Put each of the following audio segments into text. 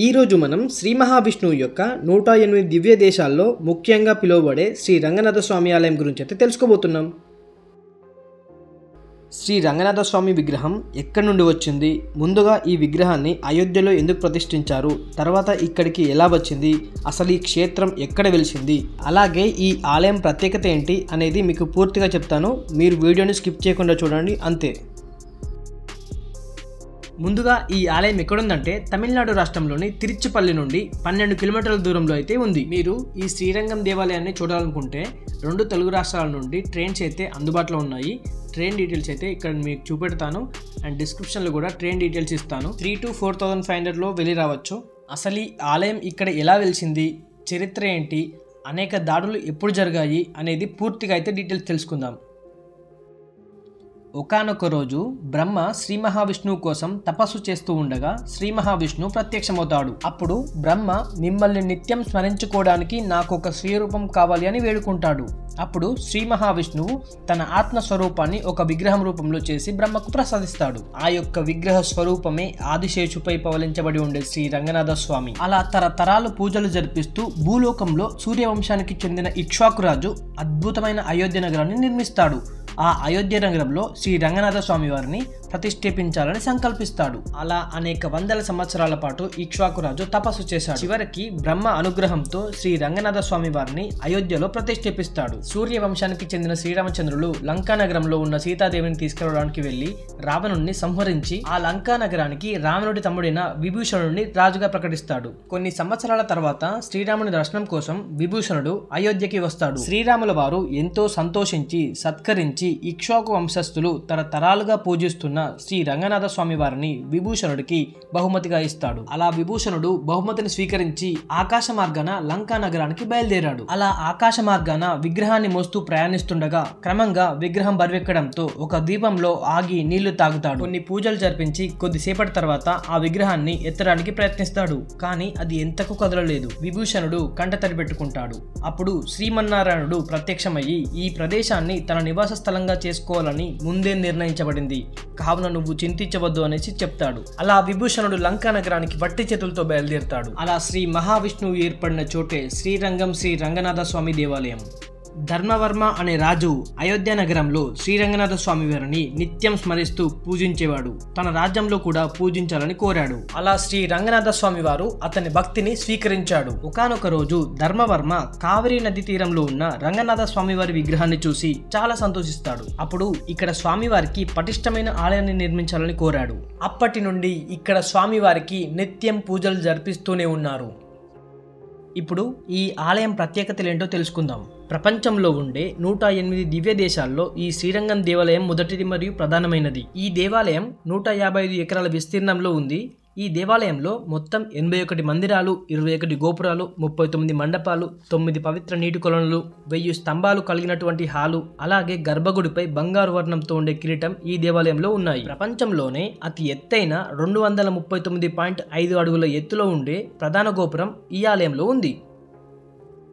ఈ రోజు మనం శ్రీ మహావిష్ణువు యొక్క 108 దివ్య దేశాల్లో ముఖ్యంగా పిలువబడే శ్రీ రంగనాథ స్వామి ఆలయం గురించి అయితే తెలుసుకోబోతున్నాం. శ్రీ రంగనాథ స్వామి విగ్రహం ఎక్కడి నుండి వచ్చింది, ముందుగా ఈ విగ్రహాన్ని అయోధ్యలో ఎందుకు ప్రతిష్ఠించారు, తర్వాత ఇక్కడికి ఎలా వచ్చింది, అసలు ఈ క్షేత్రం ఎక్కడ వెలిసింది, అలాగే ఈ ఆలయం ప్రత్యేకత ఏంటి అనేది మీకు పూర్తిగా చెప్తాను. మీరు వీడియోని స్కిప్ చేయకుండా చూడండి, అంతే. ముందుగా ఈ ఆలయం ఎక్కడుందంటే తమిళనాడు రాష్ట్రంలోని తిరుచిపల్లి నుండి 12 కిలోమీటర్ల దూరంలో అయితే ఉంది. మీరు ఈ శ్రీరంగం దేవాలయాన్ని చూడాలనుకుంటే 2 తెలుగు రాష్ట్రాల నుండి ట్రైన్స్ అయితే అందుబాటులో ఉన్నాయి. ట్రైన్ డీటెయిల్స్ అయితే ఇక్కడ మీకు చూపెడతాను అండ్ డిస్క్రిప్షన్లో కూడా ట్రైన్ డీటెయిల్స్ ఇస్తాను. 3,000 to 4,500లో వెళ్ళి రావచ్చు. అసలు ఈ ఆలయం ఇక్కడ ఎలా వెలిసింది, చరిత్ర ఏంటి, అనేక దాడులు ఎప్పుడు జరిగాయి అనేది పూర్తిగా అయితే డీటెయిల్స్ తెలుసుకుందాం. ఒకానొక రోజు బ్రహ్మ శ్రీ మహావిష్ణువు కోసం తపస్సు చేస్తూ ఉండగా శ్రీ మహావిష్ణువు ప్రత్యక్షమవుతాడు. అప్పుడు బ్రహ్మ మిమ్మల్ని నిత్యం స్మరించుకోవడానికి నాకు ఒక స్వరూపం కావాలి అని వేడుకుంటాడు. అప్పుడు శ్రీ మహావిష్ణువు తన ఆత్మస్వరూపాన్ని ఒక విగ్రహం రూపంలో చేసి బ్రహ్మకు ప్రసాదిస్తాడు. ఆ యొక్క విగ్రహ స్వరూపమే ఆదిశేషుపై పవలించబడి ఉండే శ్రీ రంగనాథ స్వామి. అలా తరతరాలు పూజలు జరిపిస్తూ భూలోకంలో సూర్యవంశానికి చెందిన ఇక్ష్వాకు రాజు అద్భుతమైన అయోధ్య నగరాన్ని నిర్మిస్తాడు. ఆ అయోధ్య నగరంలో శ్రీ రంగనాథ స్వామి వారిని ప్రతిష్ఠించాలని సంకల్పిస్తాడు. అలా అనేక వందల సంవత్సరాల పాటు ఇక్ష్వాకు రాజు తపస్సు చేశాడు. చివరికి బ్రహ్మ అనుగ్రహంతో శ్రీ రంగనాథ స్వామి వారిని అయోధ్యలో ప్రతిష్ఠిస్తాడు. సూర్యవంశానికి చెందిన శ్రీరామచంద్రులు లంకా నగరంలో ఉన్న సీతాదేవిని తీసుకురావడానికి వెళ్లి రావణుణ్ణి సంహరించి ఆ లంకా నగరానికి రావణుడి తమ్ముడైన విభూషణుడిని రాజుగా ప్రకటిస్తాడు. కొన్ని సంవత్సరాల తర్వాత శ్రీరాముని దర్శనం కోసం విభూషణుడు అయోధ్యకి వస్తాడు. శ్రీరాముల వారు ఎంతో సంతోషించి సత్కరించి ఇక్ష్వాకు వంశస్థులు తరతరాలుగా పూజిస్తున్న శ్రీ రంగనాథ స్వామి వారిని విభూషణుడికి బహుమతిగా ఇస్తాడు. అలా విభూషణుడు బహుమతిని స్వీకరించి ఆకాశ మార్గాన లంకా నగరానికి బయలుదేరాడు. అలా ఆకాశ మార్గాన విగ్రహాన్ని మోస్తూ ప్రయాణిస్తుండగా క్రమంగా విగ్రహం బరువెక్కడంతో ఒక ద్వీపంలో ఆగి నీళ్లు తాగుతాడు. కొన్ని పూజలు జరిపించి కొద్దిసేపటి తర్వాత ఆ విగ్రహాన్ని ఎత్తడానికి ప్రయత్నిస్తాడు. కానీ అది ఎంతకు కదలలేదు. విభూషణుడు కంటతడి పెట్టుకుంటాడు. అప్పుడు శ్రీమన్నారాయణుడు ప్రత్యక్షమయ్యి ఈ ప్రదేశాన్ని తన నివాస స్థలంగా చేసుకోవాలని ముందే నిర్ణయించబడింది, కావున నువ్వు చింతించవద్దు అనేసి చెప్తాడు. అలా విభూషణుడు లంకా నగరానికి వట్టి చేతులతో బయలుదేరుతాడు. అలా శ్రీ మహావిష్ణువు ఏర్పడిన చోటే శ్రీరంగం శ్రీ రంగనాథ స్వామి దేవాలయం. ధర్మవర్మ అనే రాజు అయోధ్య నగరంలో శ్రీరంగనాథ స్వామి వారిని నిత్యం స్మరిస్తూ పూజించేవాడు. తన రాజ్యంలో కూడా పూజించాలని కోరాడు. అలా శ్రీ రంగనాథ స్వామి వారు అతని భక్తిని స్వీకరించాడు. ఒకానొక రోజు ధర్మవర్మ కావేరీ నది తీరంలో ఉన్న రంగనాథ స్వామి వారి విగ్రహాన్ని చూసి చాలా సంతోషిస్తాడు. అప్పుడు ఇక్కడ స్వామివారికి పటిష్టమైన ఆలయాన్ని నిర్మించాలని కోరాడు. అప్పటి నుండి ఇక్కడ స్వామివారికి నిత్యం పూజలు జరిపిస్తూనే ఉన్నారు. ఇప్పుడు ఈ ఆలయం ప్రత్యేకతలేంటో తెలుసుకుందాం. ప్రపంచంలో ఉండే 108 దివ్య దేశాల్లో ఈ శ్రీరంగం దేవాలయం మొదటిది మరియు ప్రధానమైనది. ఈ దేవాలయం 155 ఎకరాల విస్తీర్ణంలో ఉంది. ఈ దేవాలయంలో మొత్తం 81 మందిరాలు, 21 గోపురాలు, 39 మండపాలు, 9 పవిత్ర నీటి కొలనులు, 1000 స్తంభాలు కలిగినటువంటి హాలు, అలాగే గర్భగుడిపై బంగారు వర్ణంతో ఉండే కిరీటం ఈ దేవాలయంలో ఉన్నాయి. ప్రపంచంలోనే అతి ఎత్తైన 239.5 అడుగుల ఎత్తులో ఉండే ప్రధాన గోపురం ఈ ఆలయంలో ఉంది.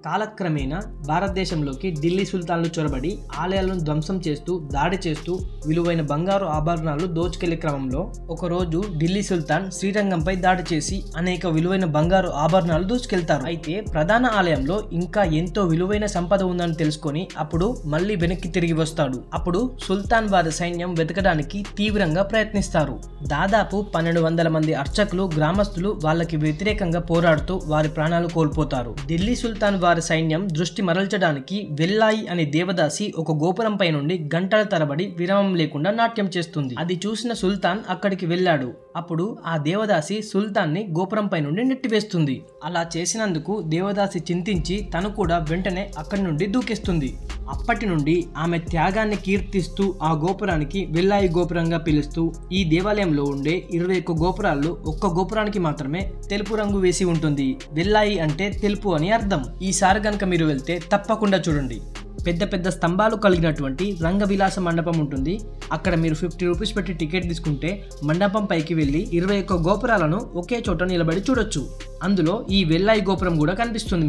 కాలక్రమేణా భారతదేశంలోకి ఢిల్లీ సుల్తాన్లు చొరబడి ఆలయాలను ధ్వంసం చేస్తూ దాడి చేస్తూ విలువైన బంగారు ఆభరణాలు దోచుకెళ్లే క్రమంలో ఒకరోజు ఢిల్లీ సుల్తాన్ శ్రీరంగంపై దాడి చేసి అనేక విలువైన బంగారు ఆభరణాలు దోచుకెళ్తారు. అయితే ప్రధాన ఆలయంలో ఇంకా ఎంతో విలువైన సంపద ఉందని తెలుసుకొని అప్పుడు మళ్ళీ వెనక్కి తిరిగి వస్తాడు. అప్పుడు సుల్తాన్ వారి సైన్యం వెతకడానికి తీవ్రంగా ప్రయత్నిస్తారు. దాదాపు 1200 మంది అర్చకులు, గ్రామస్తులు వాళ్ళకి వ్యతిరేకంగా పోరాడుతూ వారి ప్రాణాలు కోల్పోతారు. ఢిల్లీ సుల్తాన్ వారి సైన్యం దృష్టి మరల్చడానికి వెల్లాయి అనే దేవదాసి ఒక గోపురంపై నుండి గంటల తరబడి విరామం లేకుండా నాట్యం చేస్తుంది. అది చూసిన సుల్తాన్ అక్కడికి వెళ్ళాడు. అప్పుడు ఆ దేవదాసి సుల్తాన్ని గోపురంపై నుండి నెట్టివేస్తుంది. అలా చేసినందుకు దేవదాసి చింతించి తను కూడా వెంటనే అక్కడి నుండి దూకేస్తుంది. అప్పటి నుండి ఆమె త్యాగాన్ని కీర్తిస్తూ ఆ గోపురానికి వెల్లాయి గోపురంగా పిలుస్తూ ఈ దేవాలయంలో ఉండే 21 గోపురాల్లో ఒక్క గోపురానికి మాత్రమే తెలుపు రంగు వేసి ఉంటుంది. వెల్లాయి అంటే తెలుపు అని అర్థం. ఈసారి కనుక మీరు వెళ్తే తప్పకుండా చూడండి. పెద్ద పెద్ద స్తంభాలు కలిగినటువంటి రంగవిలాస మండపం ఉంటుంది. అక్కడ మీరు 50 రూపీస్ పెట్టి టికెట్ తీసుకుంటే మండపం పైకి వెళ్ళి 21 గోపురాలను ఒకే చోట నిలబడి చూడొచ్చు. అందులో ఈ వెల్లాయి గోపురం కూడా కనిపిస్తుంది.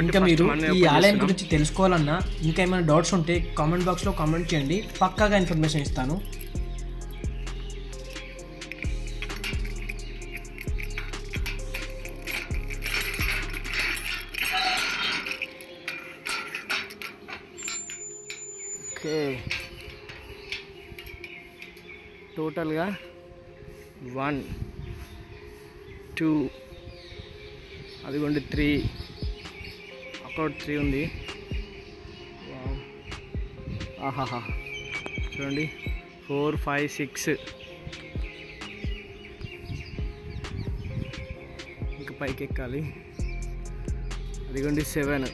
ఇంకా మీరు ఈ ఆలయం గురించి తెలుసుకోవాలన్నా ఇంకా ఏమైనా డౌట్స్ ఉంటే కామెంట్ బాక్స్లో కామెంట్ చేయండి, పక్కాగా ఇన్ఫర్మేషన్ ఇస్తాను. టోటల్గా 1 2 అదిగోండి 3 అక్కడ 3 ఉంది. ఆహాహా చూడండి 4 5 6 ఇంకా పైకి ఎక్కాలి. అదిగోండి 7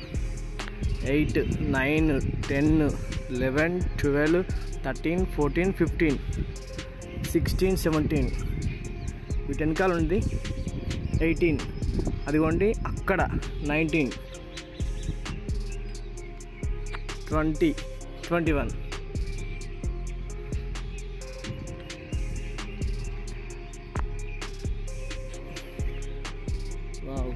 8 9 10 11 12 13 14 15 16 17 వీటి వెనకాల ఉంది 18. అదిగోండి అక్కడ 19 20 21. వావ్.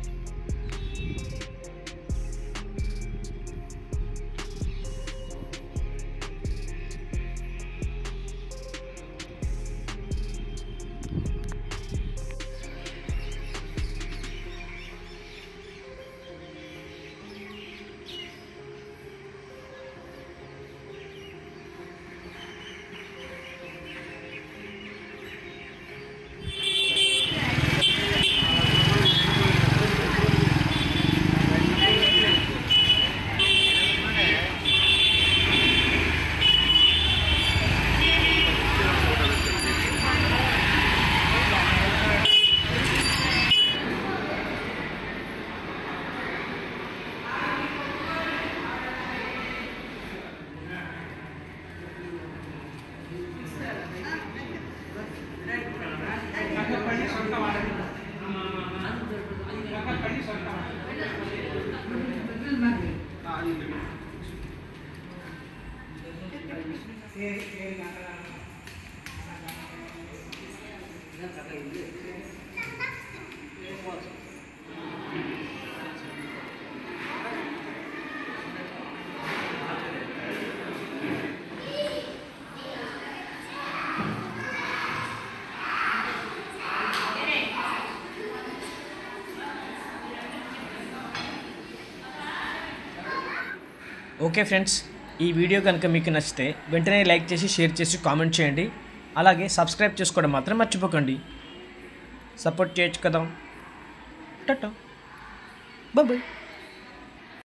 ఓకే ఫ్రెండ్స్, ఈ వీడియో కనుక మీకు నచ్చితే వెంటనే లైక్ చేసి షేర్ చేసి కామెంట్ చేయండి. అలాగే సబ్స్క్రైబ్ చేసుకోవడం మాత్రం మర్చిపోకండి. సపోర్ట్ చేయొచ్చు కదా. Tata, bye bye.